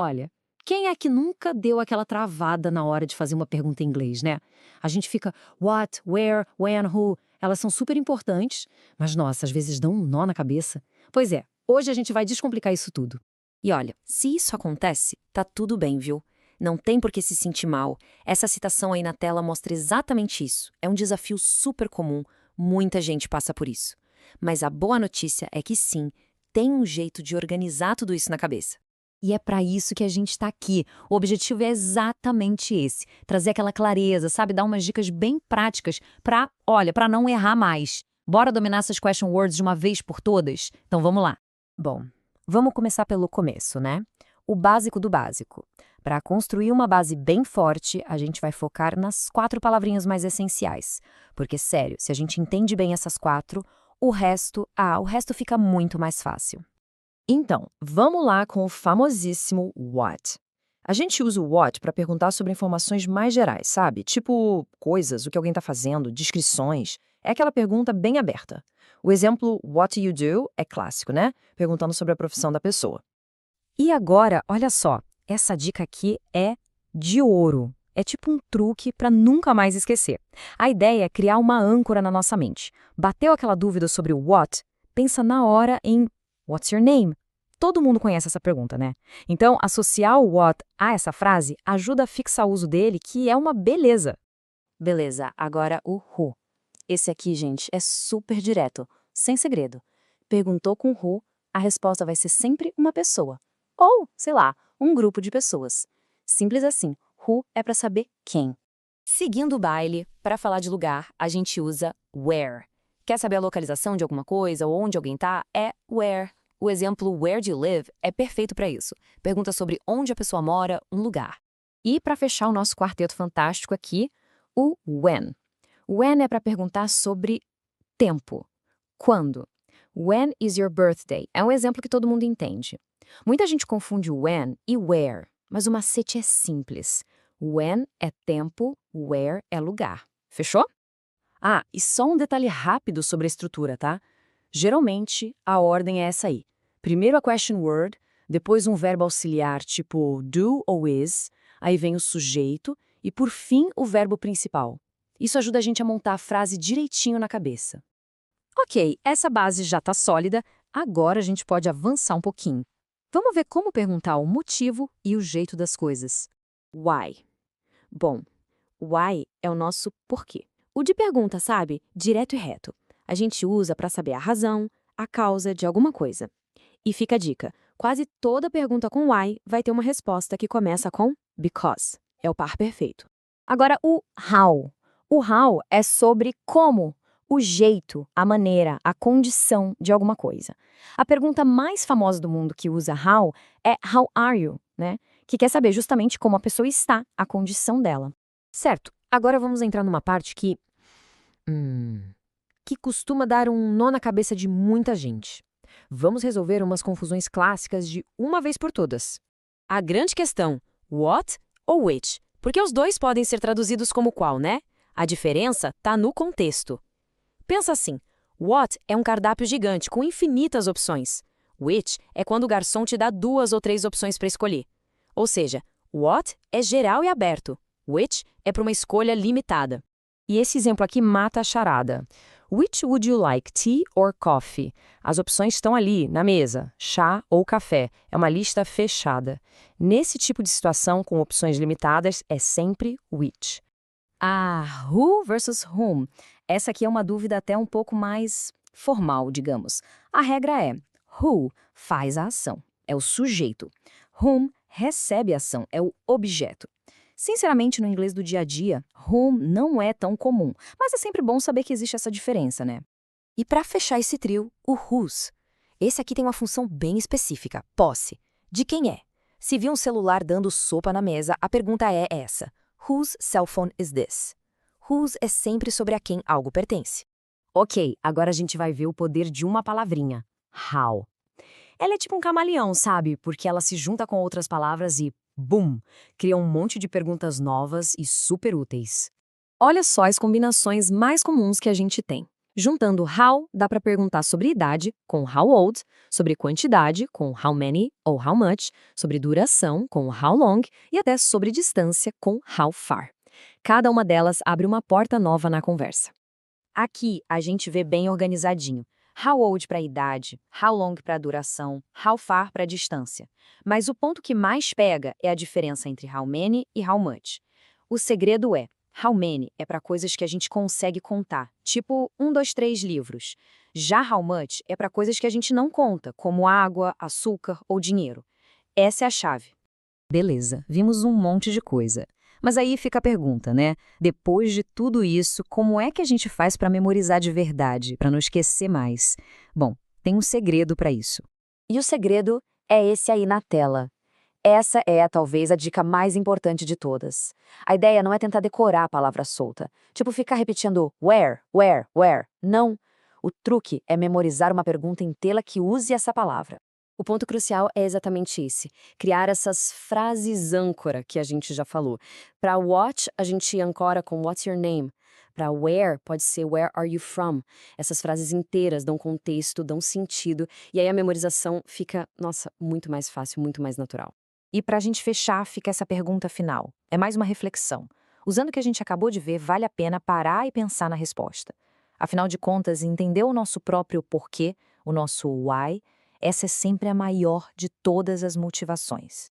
Olha, quem é que nunca deu aquela travada na hora de fazer uma pergunta em inglês, né? A gente fica what, where, when, who. Elas são super importantes, mas nossa, às vezes dão um nó na cabeça. Pois é, hoje a gente vai descomplicar isso tudo. E olha, se isso acontece, tá tudo bem, viu? Não tem por que se sentir mal. Essa citação aí na tela mostra exatamente isso. É um desafio super comum, muita gente passa por isso. Mas a boa notícia é que sim, tem um jeito de organizar tudo isso na cabeça. E é para isso que a gente está aqui. O objetivo é exatamente esse: trazer aquela clareza, sabe? Dar umas dicas bem práticas para não errar mais. Bora dominar essas question words de uma vez por todas? Então vamos lá. Bom, vamos começar pelo começo, né? O básico do básico. Para construir uma base bem forte, a gente vai focar nas 4 palavrinhas mais essenciais. Porque, sério, se a gente entende bem essas 4, o resto fica muito mais fácil. Então, vamos lá com o famosíssimo what. A gente usa o what para perguntar sobre informações mais gerais, sabe? Tipo coisas, o que alguém está fazendo, descrições. É aquela pergunta bem aberta. O exemplo what do you do é clássico, né? Perguntando sobre a profissão da pessoa. E agora, olha só, essa dica aqui é de ouro. É tipo um truque para nunca mais esquecer. A ideia é criar uma âncora na nossa mente. Bateu aquela dúvida sobre o what? Pensa na hora em what's your name? Todo mundo conhece essa pergunta, né? Então, associar o what a essa frase ajuda a fixar o uso dele, que é uma beleza. Beleza, agora o who. Esse aqui, gente, é super direto, sem segredo. Perguntou com who, a resposta vai ser sempre uma pessoa. Ou, sei lá, um grupo de pessoas. Simples assim, who é para saber quem. Seguindo o baile, para falar de lugar, a gente usa where. Quer saber a localização de alguma coisa ou onde alguém tá? É where. O exemplo where do you live é perfeito para isso. Pergunta sobre onde a pessoa mora, um lugar. E para fechar o nosso quarteto fantástico aqui, o when. When é para perguntar sobre tempo. Quando? When is your birthday? É um exemplo que todo mundo entende. Muita gente confunde when e where, mas o macete é simples. When é tempo, where é lugar. Fechou? Ah, e só um detalhe rápido sobre a estrutura, tá? Geralmente, a ordem é essa aí. Primeiro a question word, depois um verbo auxiliar tipo do ou is, aí vem o sujeito e, por fim, o verbo principal. Isso ajuda a gente a montar a frase direitinho na cabeça. Ok, essa base já está sólida, agora a gente pode avançar um pouquinho. Vamos ver como perguntar o motivo e o jeito das coisas. Why? Bom, why é o nosso porquê. O de pergunta, sabe? Direto e reto. A gente usa para saber a razão, a causa de alguma coisa. E fica a dica, quase toda pergunta com why vai ter uma resposta que começa com because. É o par perfeito. Agora o how. O how é sobre como, o jeito, a maneira, a condição de alguma coisa. A pergunta mais famosa do mundo que usa how é how are you, né? Que quer saber justamente como a pessoa está, a condição dela. Certo, agora vamos entrar numa parte que costuma dar um nó na cabeça de muita gente. Vamos resolver umas confusões clássicas de uma vez por todas. A grande questão, what ou which? Porque os dois podem ser traduzidos como qual, né? A diferença está no contexto. Pensa assim, what é um cardápio gigante com infinitas opções. Which é quando o garçom te dá 2 ou 3 opções para escolher. Ou seja, what é geral e aberto. Which é para uma escolha limitada. E esse exemplo aqui mata a charada. Which would you like, tea or coffee? As opções estão ali, na mesa, chá ou café. É uma lista fechada. Nesse tipo de situação, com opções limitadas, é sempre which. Ah, who versus whom? Essa aqui é uma dúvida até um pouco mais formal, digamos. A regra é, who faz a ação, é o sujeito. Whom recebe a ação, é o objeto. Sinceramente, no inglês do dia a dia, whom não é tão comum, mas é sempre bom saber que existe essa diferença, né? E para fechar esse trio, o whose. Esse aqui tem uma função bem específica, posse. De quem é? Se vir um celular dando sopa na mesa, a pergunta é essa. Whose cell phone is this? Whose é sempre sobre a quem algo pertence. Ok, agora a gente vai ver o poder de uma palavrinha. How. Ela é tipo um camaleão, sabe? Porque ela se junta com outras palavras e, boom, cria um monte de perguntas novas e super úteis. Olha só as combinações mais comuns que a gente tem. Juntando how, dá para perguntar sobre idade, com how old, sobre quantidade, com how many ou how much, sobre duração, com how long, e até sobre distância, com how far. Cada uma delas abre uma porta nova na conversa. Aqui a gente vê bem organizadinho. How old para idade, how long para duração, how far para distância. Mas o ponto que mais pega é a diferença entre how many e how much. O segredo é, how many é para coisas que a gente consegue contar, tipo 1, 2, 3 livros. Já how much é para coisas que a gente não conta, como água, açúcar ou dinheiro. Essa é a chave. Beleza, vimos um monte de coisa. Mas aí fica a pergunta, né? Depois de tudo isso, como é que a gente faz para memorizar de verdade, para não esquecer mais? Bom, tem um segredo para isso. E o segredo é esse aí na tela. Essa é, talvez, a dica mais importante de todas. A ideia não é tentar decorar a palavra solta, tipo ficar repetindo where, where, where. Não. O truque é memorizar uma pergunta em tela que use essa palavra. O ponto crucial é exatamente esse, criar essas frases âncora que a gente já falou. Para what, a gente ancora com what's your name. Para where, pode ser where are you from. Essas frases inteiras dão contexto, dão sentido, e aí a memorização fica, nossa, muito mais fácil, muito mais natural. E para a gente fechar, fica essa pergunta final. É mais uma reflexão. Usando o que a gente acabou de ver, vale a pena parar e pensar na resposta. Afinal de contas, entender o nosso próprio porquê, o nosso why, essa é sempre a maior de todas as motivações.